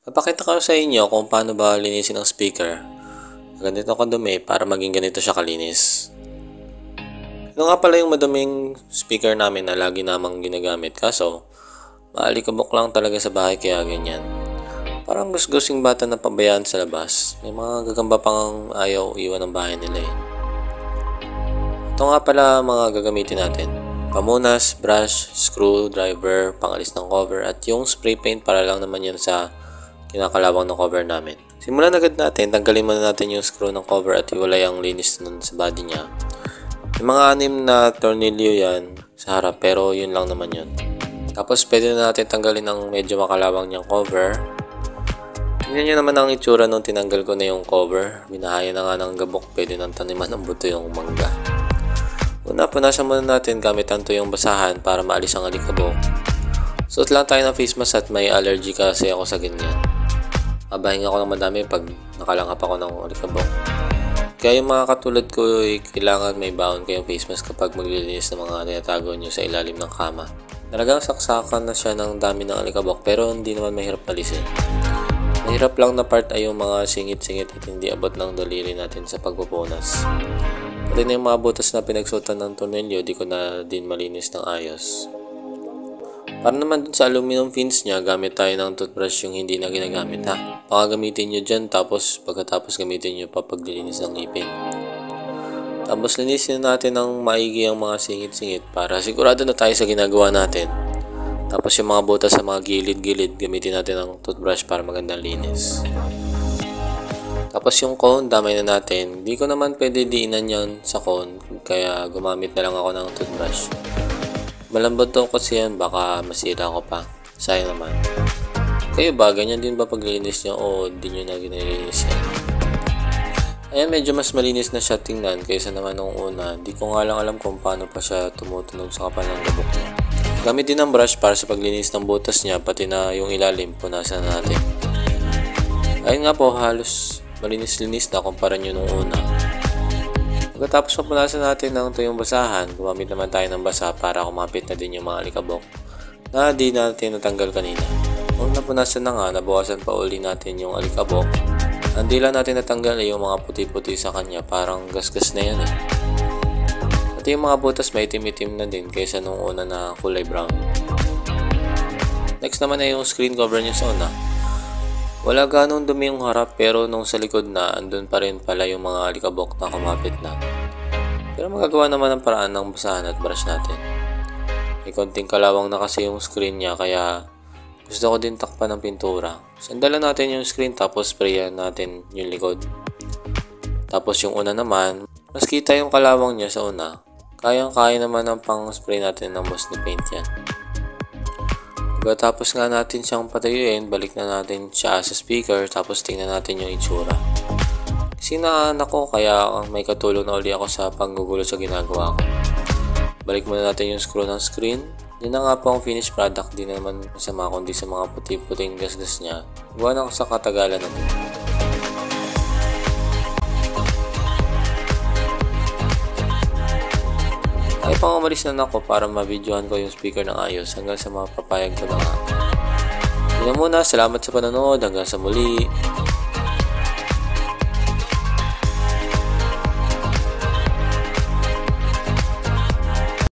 Papakita ko sa inyo kung paano ba linisin ang speaker. Ganito kadumi para maging ganito siya kalinis. Ito nga pala yung maduming speaker namin na lagi namang ginagamit, kaso maalikabok lang talaga sa bahay kaya ganyan. Parang gusgusing bata na pabayaan sa labas. May mga gagamba pang ayaw iwan ng bahay nila eh. Ito nga pala mga gagamitin natin. Pamunas, brush, screwdriver, pangalis ng cover, at yung spray paint para lang naman yan sa kinakalawang ng cover namin. Simulan agad natin, tanggalin muna natin yung screw ng cover at iwalay ang linis nun sa body niya. Yung mga 6 na tornilyo yan sa harap, pero yun lang naman yun. Tapos pwede na natin tanggalin ang medyo makalawang niyang cover. Tingnan nyo naman ang itsura nung tinanggal ko na yung cover. Binahaya na nga ng gabok, pwede nang taniman ng buto yung mangga. Una, punasan muna natin gamit ang tuyong basahan para maalis ang alikabok. Suot lang tayo ng face mask at may allergy kasi ako sa ganyan. Mabahinga ako ng madami pag nakalanghap ako ng alikabok. Kaya yung mga katulad ko, kailangan may baon kayong face mask kapag maglilinis ng mga tinatago nyo sa ilalim ng kama. Talagang saksakan na siya ng dami ng alikabok pero hindi naman mahirap alisin. Mahirap lang na part ay yung mga singit-singit at hindi abot ng daliri natin sa pagpupunas. Pati na yung mga butas na pinagsutan ng tornilyo, di ko na din malinis ng ayos. Para naman dun sa aluminum fins niya, gamit tayo ng toothbrush yung hindi na ginagamit ha. Baka gamitin nyo dyan tapos pagkatapos gamitin nyo pa paglilinis ng ngipin. Tapos linisin natin ng maigi ang mga singit-singit para sigurado na tayo sa ginagawa natin. Tapos yung mga butas sa mga gilid-gilid, gamitin natin ng toothbrush para magandang linis. Tapos yung cone, damay na natin. Di ko naman pwede diinan yan sa cone, kaya gumamit na lang ako ng toothbrush. Malambot to kasi yan, baka masira ko pa. Sayang naman. Kayo ba, ganyan din ba paglilinis nyo o di nyo na ginilinis yan? Ayan, medyo mas malinis na siya tingnan kaysa naman nung una. Di ko nga lang alam kung paano pa siya tumutunog sa kapal ng gabok niya. Gamit din ng brush para sa paglinis ng butas niya, pati na yung ilalim, punasan natin. Ayun nga po, halos malinis-linis na kumpara nyo nung una. Pagkatapos mapunasan natin ng tuyong basahan, gumamit naman tayo ng basa para kumapit na din yung mga alikabok na di natin natanggal kanina. Kung napunasan na nga, nabawasan pa uli natin yung alikabok. Ang di lang natin natanggal ay yung mga puti-puti sa kanya, parang gasgas na yan eh. At yung mga butas may itim-itim na din kaysa nung una na kulay brown. Next naman ay yung screen cover niya sa una. Wala ganong dumi yung harap pero nung sa likod na, andun pa rin pala yung mga alikabok na kumapit na. Pero magagawa naman ang paraan ng basahan at brush natin. May konting kalawang na kasi yung screen niya kaya gusto ko din takpan ng pintura. Sandalan natin yung screen tapos sprayan natin yung likod. Tapos yung una naman, mas kita yung kalawang niya sa una. Kayang-kaya naman ang pang-spray natin ng moss na paint yan. Pagkatapos nga natin siyang patayuin, balik na natin siya sa speaker tapos tingnan natin yung itsura. Kasi naanak ko kaya may katulong na uli ako sa panggugulo sa ginagawa ko. Balik muna natin yung screw ng screen. Yan na nga po ang finished product, di naman masama kundi sa mga puti-puting gasgas niya. Gawa na sa katagalan natin. Ay pang umalis na ako para ma-videohan ko yung speaker ng ayos hanggang sa mapapayag ko na nga. Yun na muna, salamat sa panonood, hanggang sa muli.